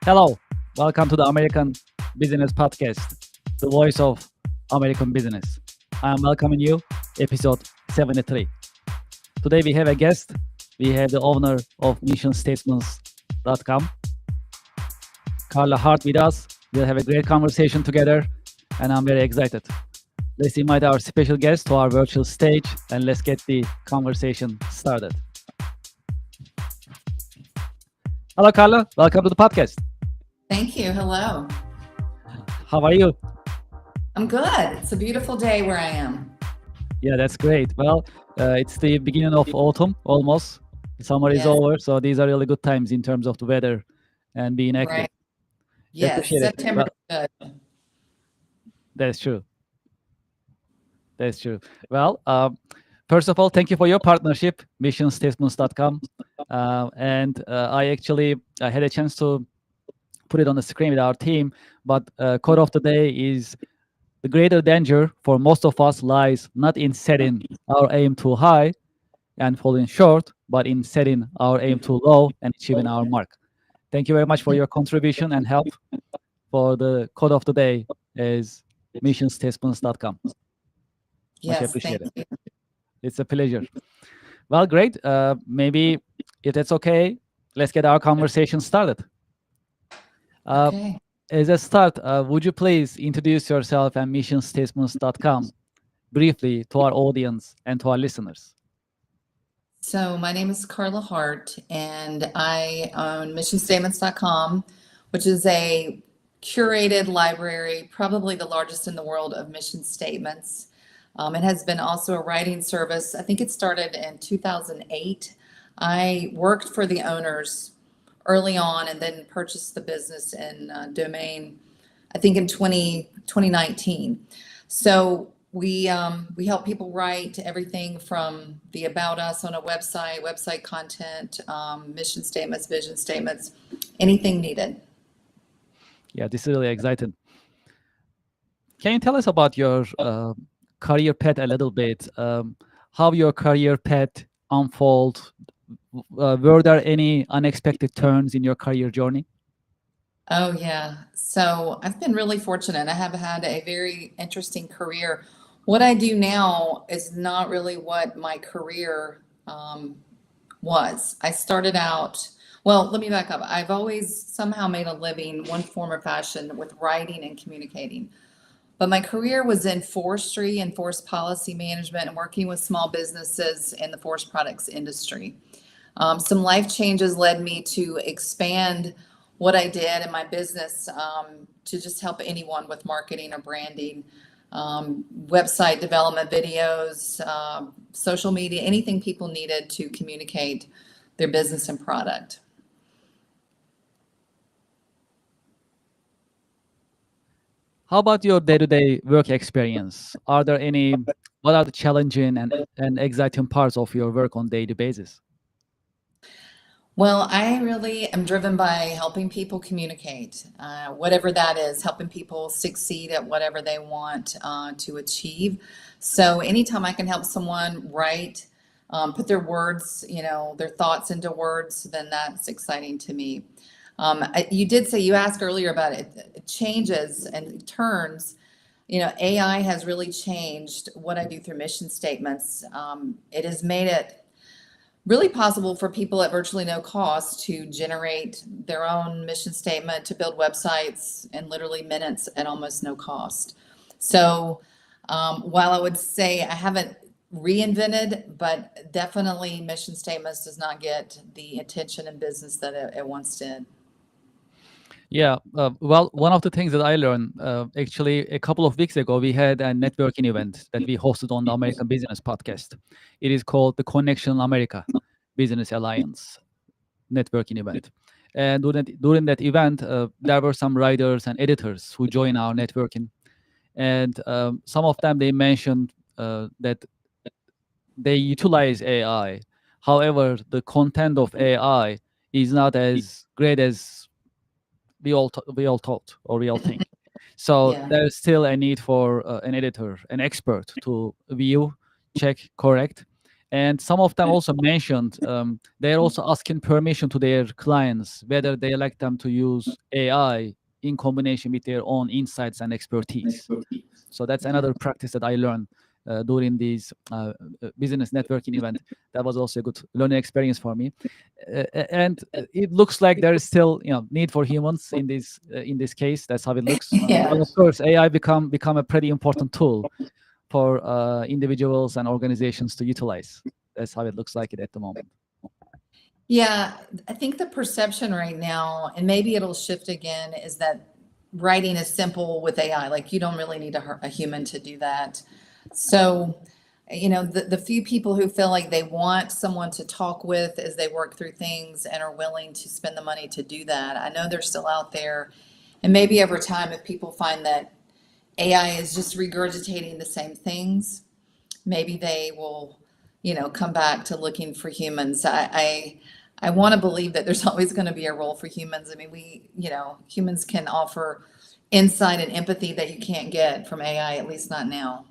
Hello, welcome to the American Business Podcast, the voice of American business. I am welcoming you, episode 73. Today we have a guest. We have the owner of missionstatements.com, Carla Hart, with us. We'll have a great conversation together, and I'm very excited. Let's invite our special guest to our virtual stage, and let's get the conversation started. Hello, Carla. Welcome to the podcast. Thank you. Hello. How are you? I'm good. It's a beautiful day where I am. Yeah, that's great. Well, it's the beginning of autumn almost. Summer is Yes, over, so these are really good times in terms of the weather and being active. right. Yes, Appreciate it. September Well, is good. that's true. That's true. Well, first of all, thank you for your partnership, missionstatements.com. I actually had a chance to put it on the screen with our team, but quote of the day is the greater danger for most of us lies not in setting our aim too high and falling short, but in setting our aim too low and achieving our mark. Thank you very much for your contribution and help. For the code of the day is missionstatements.com. Much Yes, thank appreciated. you. It's a pleasure. Well, great. Maybe if that's okay, let's get our conversation started. Uh, Okay. as a start, would you please introduce yourself and missionstatements.com briefly to our audience and to our listeners? So my name is Carla Hart, and I own missionstatements.com, which is a curated library, probably the largest in the world of mission statements. It has been also a writing service. I think it started in 2008. I worked for the owners early on and then purchased the business in domain, I think in 2019. So we help people write everything from the about us on a website, website content, mission statements, vision statements, anything needed. Yeah, this is really exciting. Can you tell us about your career path a little bit? How your career path unfold? Were there any unexpected turns in your career journey? Oh, yeah. So I've been really fortunate. I have had a very interesting career. What I do now is not really what my career was. I started out, well, let me back up. I've always somehow made a living, one form or fashion, with writing and communicating. But my career was in forestry and forest policy management and working with small businesses in the forest products industry. Some life changes led me to expand what I did in my business to just help anyone with marketing or branding, website development, videos, social media, anything people needed to communicate their business and product. How about your day-to-day work experience? Are there any? What are the challenging and exciting parts of your work on daily basis? Well, I really am driven by helping people communicate, whatever that is, helping people succeed at whatever they want to achieve. So anytime I can help someone write, put their words, their thoughts into words, then that's exciting to me. You did say, you asked earlier about it changes and turns. AI has really changed what I do through mission statements. It has made it really possible for people at virtually no cost to generate their own mission statement, to build websites in literally minutes at almost no cost. So while I would say I haven't reinvented, but definitely mission statements does not get the attention in business that it once did. Yeah, well, one of the things that I learned actually a couple of weeks ago, we had a networking event that we hosted on the American Business Podcast. It is called the Connection America Business Alliance networking event. And during that event, there were some writers and editors who joined our networking. And some of them, they mentioned that they utilize AI. However, the content of AI is not as great as we all thought or we all think. So Yeah. there's still a need for an editor, an expert to view, check, correct, And some of them also mentioned they're also asking permission to their clients whether they like them to use AI in combination with their own insights and expertise. So that's another practice that I learned during these business networking event. That was also a good learning experience for me. And it looks like there is still, need for humans in this case. That's how it looks. Yeah. But of course, AI become a pretty important tool for individuals and organizations to utilize. That's how it looks like it at the moment. Yeah, I think the perception right now, and maybe it'll shift again, is that writing is simple with AI. Like you don't really need a human to do that. So, the few people who feel like they want someone to talk with as they work through things and are willing to spend the money to do that, I know they're still out there. And maybe over time, if people find that AI is just regurgitating the same things, maybe they will, come back to looking for humans. I want to believe that there's always going to be a role for humans. I mean, humans can offer insight and empathy that you can't get from AI, at least not now.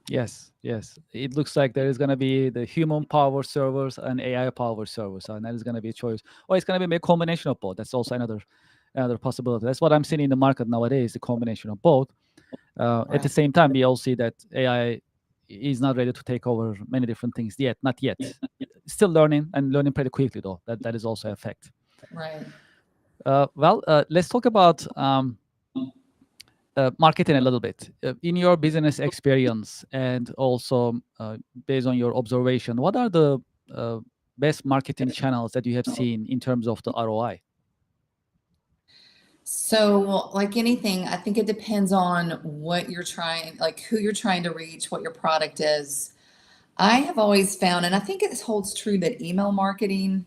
Yes, yes. It looks like there is going to be the human power servers and AI power servers, and that is going to be a choice. Or it's going to be a combination of both. That's also another possibility. That's what I'm seeing in the market nowadays, the combination of both. At the Right. same time, we all see that AI is not ready to take over many different things yet, not yet. Still learning and learning pretty quickly, though. That is also a fact. Right. Let's talk about marketing a little bit. In your business experience and also based on your observation, what are the uh, best marketing channels that you have seen in terms of the ROI? So, like anything, I think it depends on what you're trying, like who you're trying to reach, what your product is. I have always found, and I think it holds true, that email marketing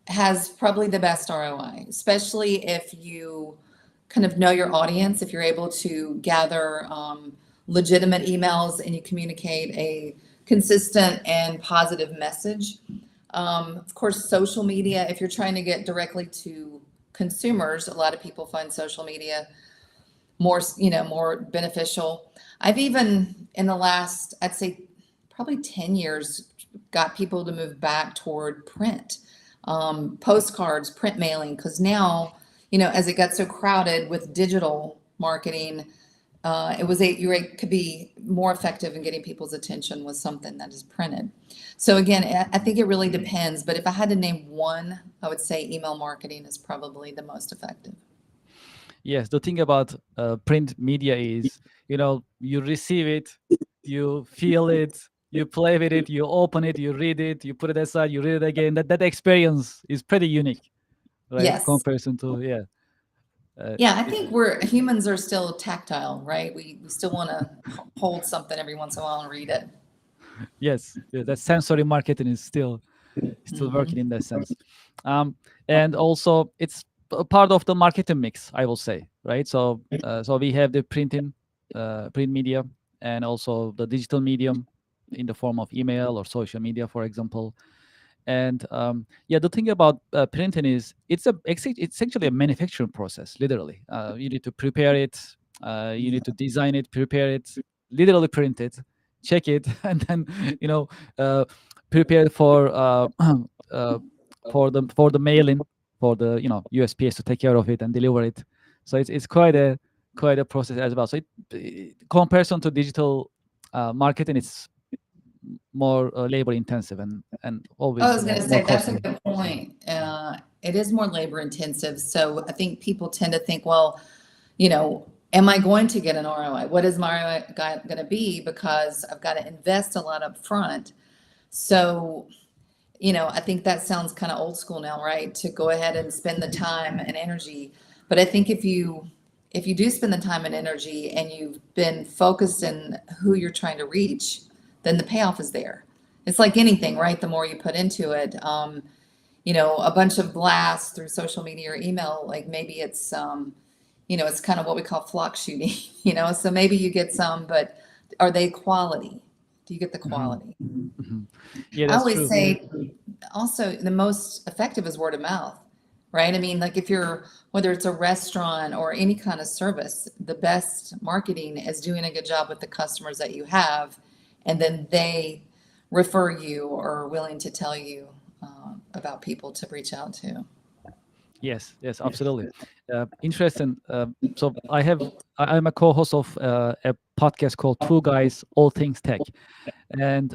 has probably the best ROI, especially if you kind of know your audience, if you're able to gather legitimate emails and you communicate a consistent and positive message. Of course, social media, if you're trying to get directly to consumers, a lot of people find social media more beneficial. I've even in the last, I'd say probably 10 years, got people to move back toward print, postcards, print mailing, because now, as it got so crowded with digital marketing, could be more effective in getting people's attention with something that is printed. So again, I think it really depends, but if I had to name one, I would say email marketing is probably the most effective. Yes, the thing about print media is, you receive it, you feel it, you play with it, you open it, you read it, you put it aside, you read it again. That experience is pretty unique, right? Yes. Comparison to uh, Yeah, I it- think humans are still tactile, right? We still want to hold something every once in a while and read it. yes, yeah, that sensory marketing is still working Hmm. in that sense. And also it's a part of the marketing mix, I will say, right? So we have the print media, and also the digital medium in the form of email or social media, for example. And yeah, the thing about printing is it's actually a manufacturing process, literally. You need to prepare it, you need to design it, prepare it, literally print it, check it, and then you know uh, prepare it uh, for the mailing, for the USPS to take care of it and deliver it. So it's quite a process as well. So comparison to digital marketing, it's more labor intensive and I always was going to more say that's a costly. good point. It is more labor intensive. So I think people tend to think, well, am I going to get an ROI? What is my ROI going to be? Because I've got to invest a lot up front. So, I think that sounds kind of old school now, right? To go ahead and spend the time and energy. But I think if you do spend the time and energy and you've been focused in who you're trying to reach, then the payoff is there. It's like anything, right? The more you put into it, a bunch of blasts through social media or email, like maybe it's kind of what we call flock shooting, so maybe you get some, but are they quality? Do you get the Mhm, quality? mhm. Yeah, I that's always true. say also the most effective is word of mouth, right? I mean, like if you're, whether it's a restaurant or any kind of service, the best marketing is doing a good job with the customers that you have, and then they refer you or willing to tell you about people to reach out to. Yes, yes, absolutely. Interesting. So I'm a co-host of a podcast called Two Guys, All Things Tech, and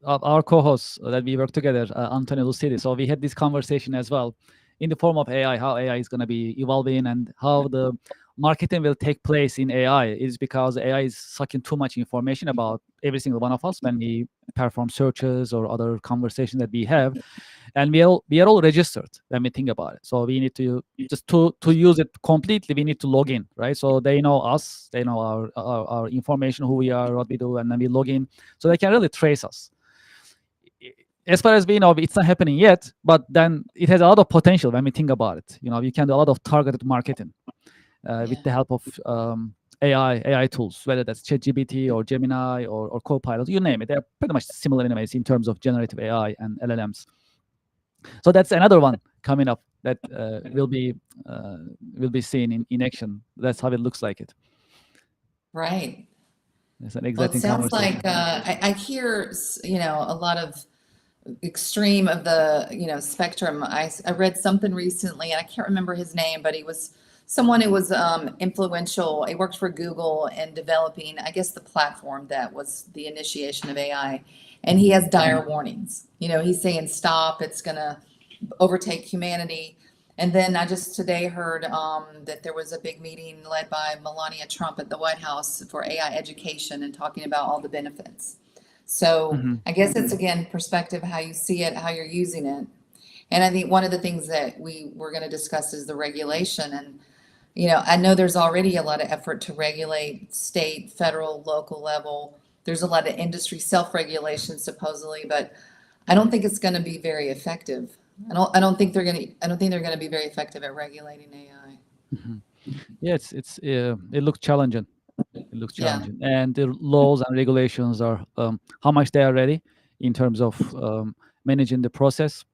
our co-hosts that we work together, Antonio Lucidi. So we had this conversation as well, in the form of AI, how AI is going to be evolving and how the marketing will take place in AI. Is because AI is sucking too much information about every single one of us when we perform searches or other conversations that we have, and we are all registered when we think about it. So we need to just to use it completely. We need to log in, right? So they know us, they know our information, who we are, what we do, and then we log in, so they can really trace us. As far as we know, it's not happening yet, but then it has a lot of potential when we think about it. You can do a lot of targeted marketing with Yeah. the help of AI tools, whether that's ChatGPT or Gemini or Copilot, you name it. They're pretty much similar anyways in terms of generative AI and LLMs. So that's another one coming up that uh, will be seen in action. That's how it looks like it. Right. It's an Well, it exciting sounds like conversation. I hear, a lot of extreme of the, spectrum. I read something recently, and I can't remember his name, but he was someone who was influential. He worked for Google in developing, I guess, the platform that was the initiation of AI. And he has dire warnings. He's saying, stop, it's going to overtake humanity. And then I just today heard that there was a big meeting led by Melania Trump at the White House for AI education and talking about all the benefits. So Mhm. I guess it's again perspective, how you see it, how you're using it. And I think one of the things that we were going to discuss is the regulation. And, I know there's already a lot of effort to regulate state, federal, local level. There's a lot of industry self-regulation supposedly, but I don't think it's going to be very effective. I don't think they're going to be very effective at regulating AI. Mhm. Yeah, it looks challenging. It looks Yeah. challenging, and the laws and regulations are how much they are ready in terms of managing the process.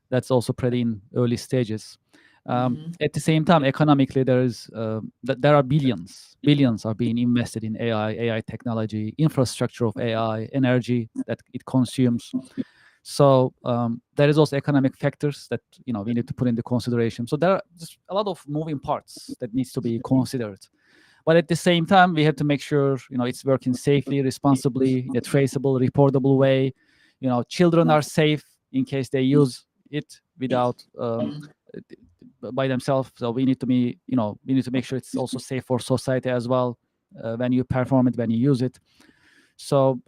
That's also pretty in early stages. Hmm. At the same time, economically, there are billions are being invested in AI technology, infrastructure of AI, energy that it consumes. So there is also economic factors that we need to put into consideration. So there are just a lot of moving parts that needs to be considered. But at the same time, we have to make sure it's working safely, responsibly, in a traceable, reportable way. Children are safe in case they use it without by themselves. So we need to make sure it's also safe for society as well when you perform it, when you use it. So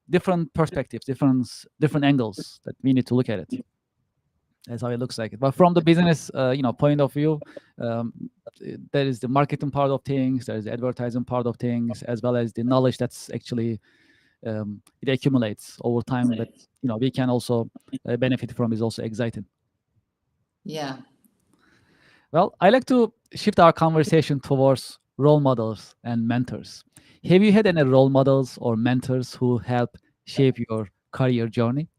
different perspectives, different angles that we need to look at it. That's how it looks like. But from the business, point of view, um, there is the marketing part of things, there is the advertising part of things, as well as the knowledge that's actually it accumulates over time. That we can also benefit from is also exciting. Yeah. Well, I like to shift our conversation towards role models and mentors. Have you had any role models or mentors who help shape your career journey?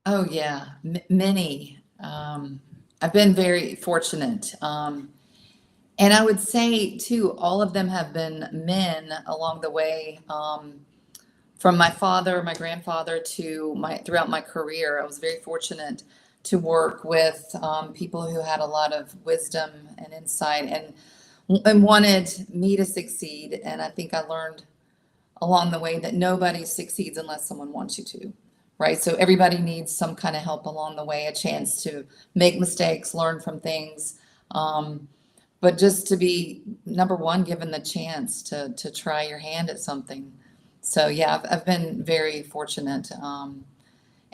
Oh, yeah. Many. I've been very fortunate. And I would say, too, all of them have been men along the way. From my father, my grandfather, to throughout my career, I was very fortunate to work with people who had a lot of wisdom and insight and wanted me to succeed. And I think I learned along the way that nobody succeeds unless someone wants you to, right? So everybody needs some kind of help along the way, a chance to make mistakes, learn from things. Um, but just to be number one, given the chance to try your hand at something. So yeah, I've been very fortunate,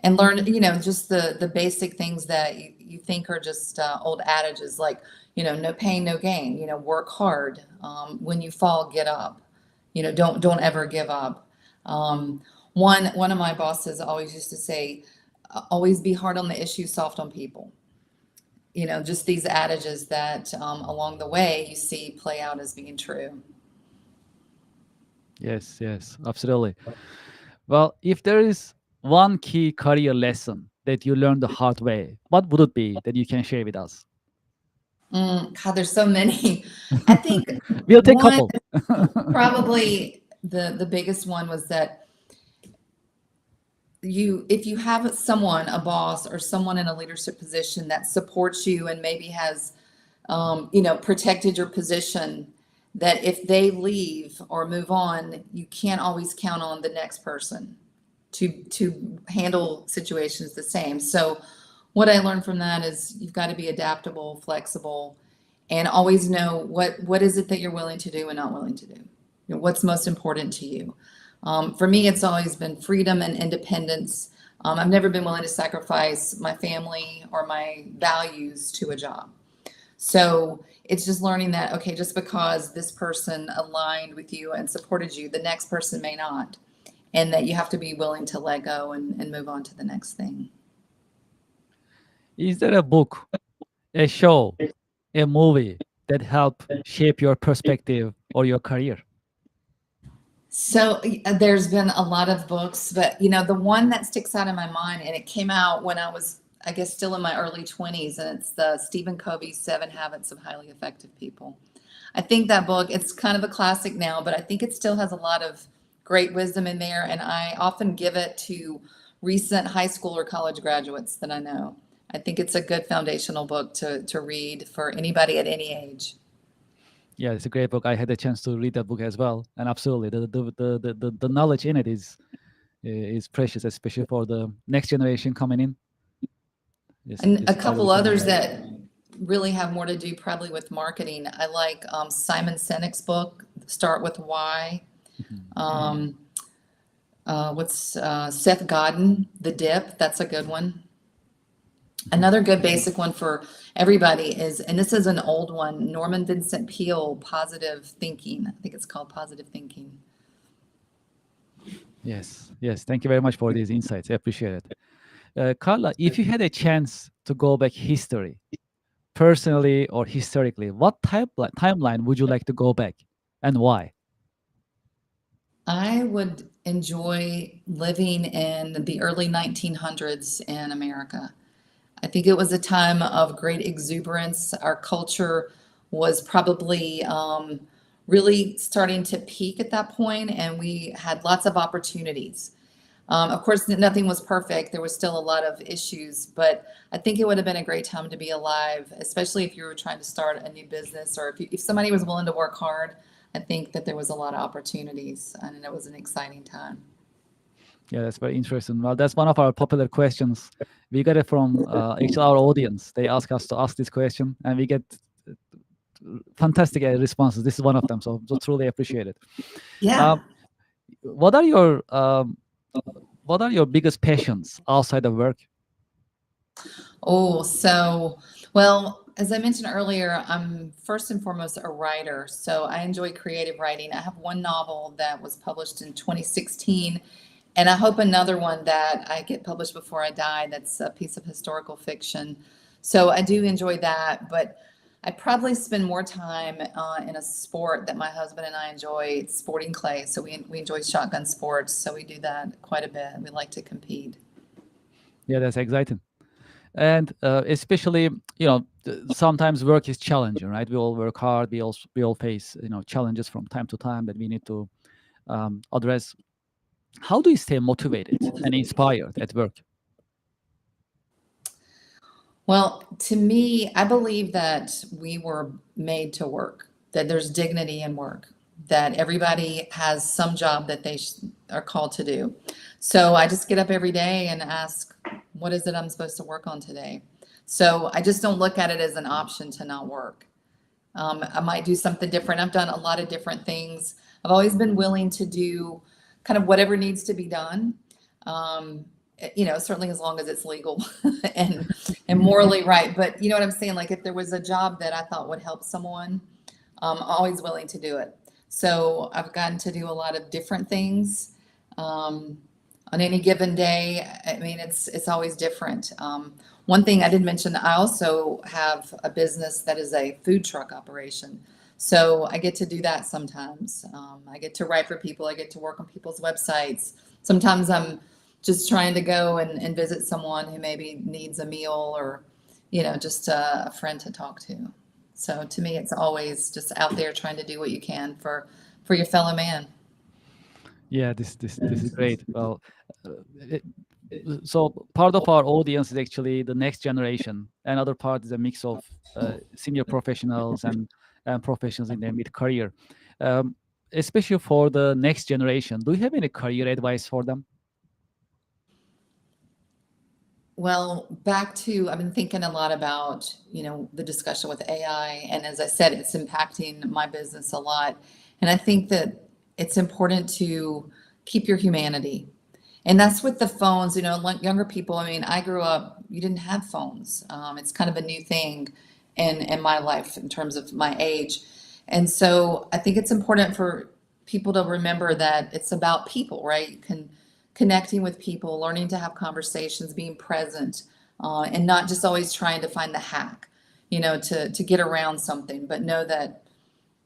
and learned, just the basic things that you think are just old adages, like, no pain, no gain. Work hard. When you fall, get up. Don't ever give up. Um, one of my bosses always used to say, always be hard on the issue, soft on people. Just these adages that along the way you see play out as being true. Yes, yes, absolutely. Well, if there is one key career lesson that you learned the hard way, what would it be that you can share with us? God, there's so many. I think We'll take a one, couple. probably the biggest one was that if you have someone, a boss or someone in a leadership position that supports you and maybe has protected your position, that if they leave or move on, you can't always count on the next person to handle situations the same. So what I learned from that is you've got to be adaptable, flexible, and always know what is it that you're willing to do and not willing to do. What's most important to you. For me, it's always been freedom and independence. I've never been willing to sacrifice my family or my values to a job. So it's just learning that, okay, just because this person aligned with you and supported you, the next person may not. And that you have to be willing to let go and move on to the next thing. Is there a book, a show, a movie that help shape your perspective or your career? So there's been a lot of books, but the one that sticks out in my mind, and it came out when I was, I guess, still in my early 20s, and it's the Stephen Covey's 7 Habits of Highly Effective People. I think that book, it's kind of a classic now, but I think it still has a lot of great wisdom in there, and I often give it to recent high school or college graduates that I know. I think it's a good foundational book to read for anybody at any age. Yeah, it's a great book. I had a chance to read that book as well, and absolutely, the knowledge in it is precious, especially for the next generation coming in. And a It's highly couple others recommended. that really have more to do probably with marketing. I like Simon Sinek's book, Start with Why. Mhm. Um, what's Seth Godin, The Dip? That's a good one. Another good basic one for everybody is, and this is an old one, Norman Vincent Peale, Positive Thinking. I think it's called Positive Thinking. Yes. Thank you very much for these insights. I appreciate it. Carla, if you had a chance to go back history, personally or historically, what timeline would you like to go back, and why? I would enjoy living in the early 1900s in America. I think it was a time of great exuberance. Our culture was probably really starting to peak at that point, and we had lots of opportunities. Of course, nothing was perfect. There was still a lot of issues, but I think it would have been a great time to be alive, especially if you were trying to start a new business or if somebody was willing to work hard. I think that there was a lot of opportunities, and it was an exciting time. Yeah, that's very interesting. Well, that's one of our popular questions. We get it from actually our audience. They ask us to ask this question, and we get uh, fantastic responses. This is one of them, so truly appreciate it. Yeah. Um, what are your biggest passions outside of work? Oh, so, well, as I mentioned earlier, I'm first and foremost a writer. So I enjoy creative writing. I have one novel that was published in 2016, and I hope another one that I get published before I die. That's a piece of historical fiction. So I do enjoy that, but I probably spend more time in a sport that my husband and I enjoy. It's sporting clay. So we enjoy shotgun sports. So we do that quite a bit. We like to compete. Yeah, that's exciting. And especially, sometimes work is challenging, right? We all work hard. We all face challenges from time to time that we need to address. How do you stay motivated and inspired at work? Well, to me, I believe that we were made to work, that there's dignity in work, that everybody has some job that they are called to do. So I just get up every day and ask, what is it I'm supposed to work on today? So I just don't look at it as an option to not work. I might do something different. I've done a lot of different things. I've always been willing to do kind of whatever needs to be done. Um, certainly as long as it's legal and morally right. But you know what I'm saying? Like if there was a job that I thought would help someone, I'm always willing to do it. So I've gotten to do a lot of different things. Um, on any given day, I mean, it's always different. One thing I did mention, I also have a business that is a food truck operation. So I get to do that sometimes. I get to write for people. I get to work on people's websites. Sometimes I'm just trying to go and visit someone who maybe needs a meal or, just a friend to talk to. So to me, it's always just out there trying to do what you can for your fellow man. Yeah, this is great. Well, uh, it, So part of our audience is actually the next generation. Another part is a mix of senior professionals and professionals in their mid-career. Um, Especially for the next generation, do you have any career advice for them? Well, back to, I've been thinking a lot about, the discussion with AI. And as I said, it's impacting my business a lot. And I think that it's important to keep your humanity. And that's with the phones, like younger people. I mean, I grew up, you didn't have phones. It's kind of a new thing in my life in terms of my age. And so I think it's important for people to remember that it's about people, right? Connecting with people, learning to have conversations, being present, and not just always trying to find the hack, to get around something, but know that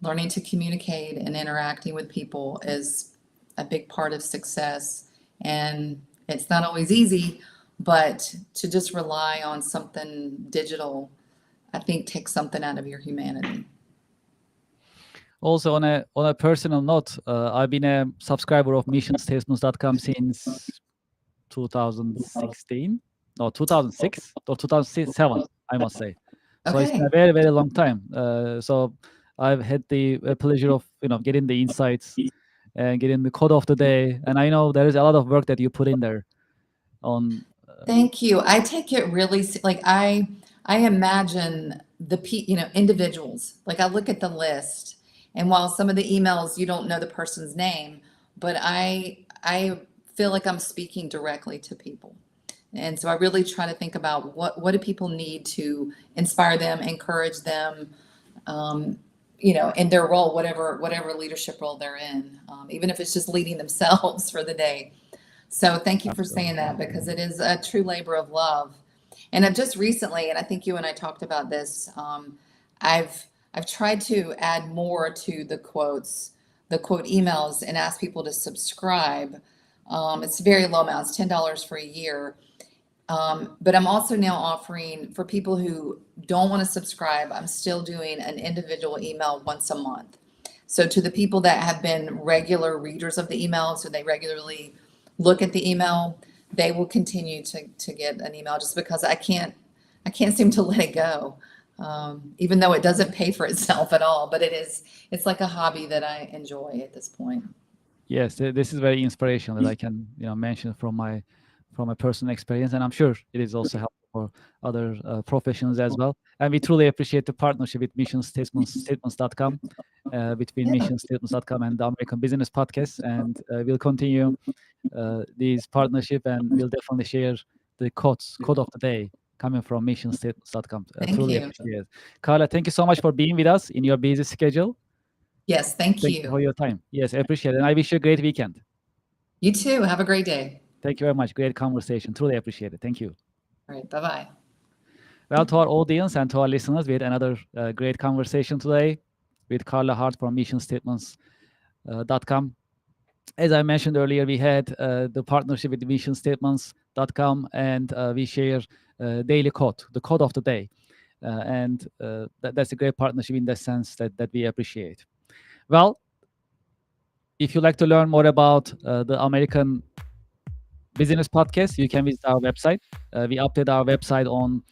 learning to communicate and interacting with people is a big part of success. And it's not always easy, but to just rely on something digital, I think takes something out of your humanity. Also, on a personal note, I've been a subscriber of missionstatements.com since 2016, no, 2006 or 2007, I must say. So it's been a Okay. very, very long time. So I've had the pleasure of getting the insights and getting the code of the day. And I know there is a lot of work that you put in there on. Thank you. I take it really like I imagine individuals. Like I look at the list, and while some of the emails you don't know the person's name, but I feel like I'm speaking directly to people. And so I really try to think about what do people need to inspire them, encourage them, in their role, whatever leadership role they're in, even if it's just leading themselves for the day. So thank you for saying that because it is a true labor of love. And I've just recently, and I think you and I talked about this, I've I've tried to add more to the quote emails, and ask people to subscribe. It's very low amount; it's $10 for a year. But I'm also now offering for people who don't want to subscribe. I'm still doing an individual email once a month. So to the people that have been regular readers of the email, so they regularly look at the email, they will continue to get an email just because I can't seem to let it go. Even though it doesn't pay for itself at all, but it's like a hobby that I enjoy at this point. Yes, this is very inspirational that I can mention from my personal experience, and I'm sure it is also helpful for other professionals as well. And we truly appreciate the partnership with Statements.com, between Yeah. Statements.com and the American Business Podcast, and we'll continue this partnership, and we'll definitely share the code of the day coming from Statements.com. Thank Truly you. appreciate it. Carla, thank you so much for being with us in your busy schedule. Yes, thank Thank you for you. your time. Yes, I appreciate it. And I wish you a great weekend. You too. Have a great day. Thank you very much. Great conversation. Truly appreciate it. Thank you. All right. Bye bye. Well, to our audience and to our listeners, we had another great conversation today with Carla Hart from missionstatements.com. As I mentioned earlier, we had the partnership with missionstatements.com, and we share daily code, the code of the day. And that's a great partnership in that sense that we appreciate. Well, if you'd like to learn more about the American Business Podcast, you can visit our website. We update our website on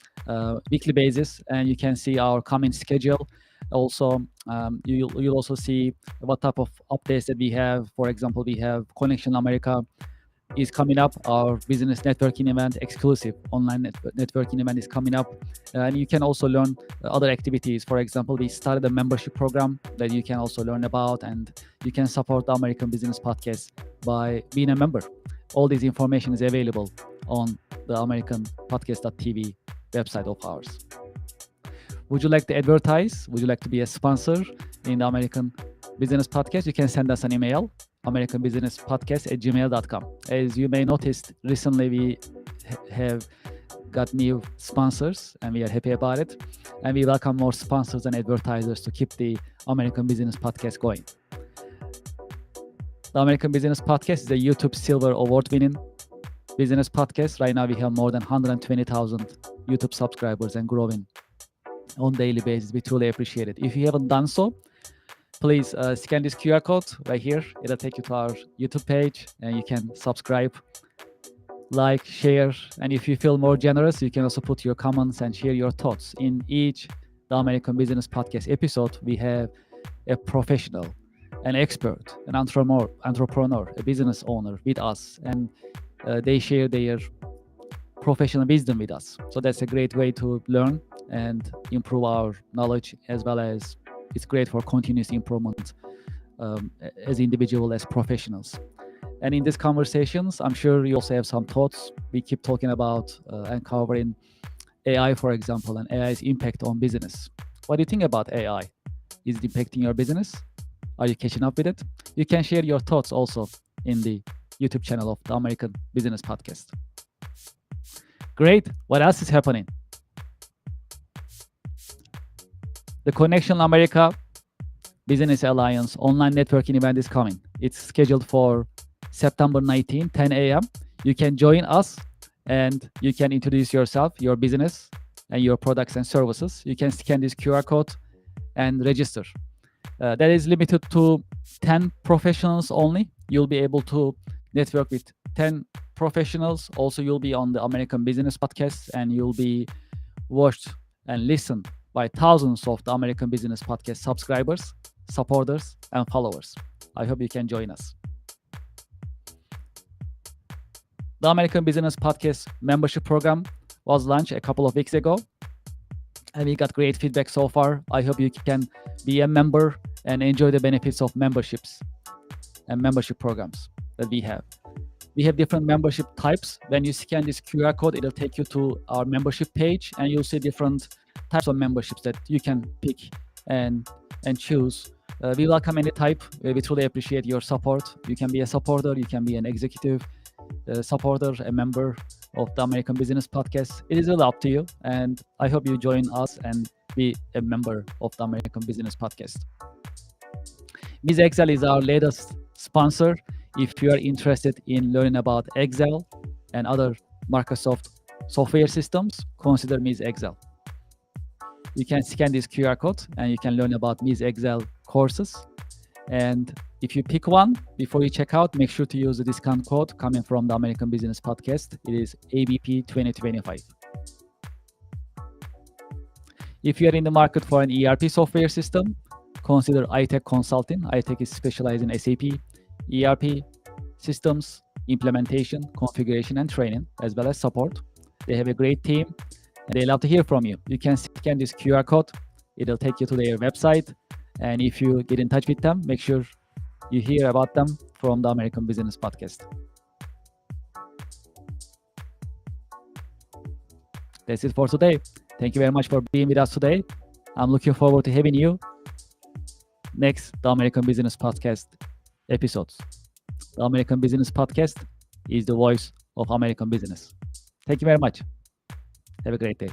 weekly basis, and you can see our coming schedule. Also, you'll also see what type of updates that we have. For example, we have Connection America is coming up. Our business networking event, exclusive online networking event, is coming up, and you can also learn other activities. For example, we started a membership program that you can also learn about, and you can support the American Business Podcast by being a member. All this information is available on the American Podcast.tv website of ours. Would you like to advertise? Would you like to be a sponsor in the American Business Podcast? You can send us an email, americanbusinesspodcast@gmail.com. As you may noticed, recently we have got new sponsors, and we are happy about it. And we welcome more sponsors and advertisers to keep the American Business Podcast going. The American Business Podcast is a YouTube Silver Award-winning business podcast. Right now, we have more than 120,000 YouTube subscribers and growing on daily basis. We truly appreciate it. If you haven't done so, please scan this QR code right here. It'll take you to our YouTube page, and you can subscribe, like, share, and if you feel more generous, you can also put your comments and share your thoughts. In each the American Business Podcast episode, we have a professional, an expert, an entrepreneur, a business owner with us, and they share their professional wisdom with us. So that's a great way to learn and improve our knowledge, as well as it's great for continuous improvement as individuals, as professionals. And in these conversations, I'm sure you also have some thoughts. We keep talking about and covering AI, for example, and AI's impact on business. What do you think about AI? Is it impacting your business? Are you catching up with it? You can share your thoughts also in the YouTube channel of the American Business Podcast. Great. What else is happening? The Connection America Business Alliance online networking event is coming. It's scheduled for September 19, 10 a.m. You can join us and you can introduce yourself, your business, and your products and services. You can scan this QR code and register. That is limited to 10 professionals only. You'll be able to network with 10 professionals. Also, you'll be on the American Business Podcast, and you'll be watched and listened by thousands of the American Business Podcast subscribers, supporters, and followers. I hope you can join us. The American Business Podcast membership program was launched a couple of weeks ago, and we got great feedback so far. I hope you can be a member and enjoy the benefits of memberships and membership programs that we have. We have different membership types. When you scan this QR code, it'll take you to our membership page, and you'll see different types of memberships that you can pick and choose. We welcome any type. We truly appreciate your support. You can be a supporter, you can be an executive supporter, a member of the American Business Podcast. It is really up to you, and I hope you join us and be a member of the American Business Podcast. Ms. Excel is our latest sponsor. If you are interested in learning about Excel and other Microsoft software systems, consider Ms. Excel. You can scan this QR code and you can learn about Ms. Excel courses. And if you pick one before you check out, make sure to use the discount code coming from the American Business Podcast. It is ABP 2025. If you are in the market for an ERP software system, consider iTech Consulting. iTech is specialized in SAP, ERP systems, implementation, configuration, and training, as well as support. They have a great team, and they love to hear from you. You can scan this QR code. It'll take you to their website. And if you get in touch with them, make sure you hear about them from the American Business Podcast. That's it for today. Thank you very much for being with us today. I'm looking forward to having you next the American Business Podcast episodes. The American Business Podcast is the voice of American business. Thank you very much. Have a great day.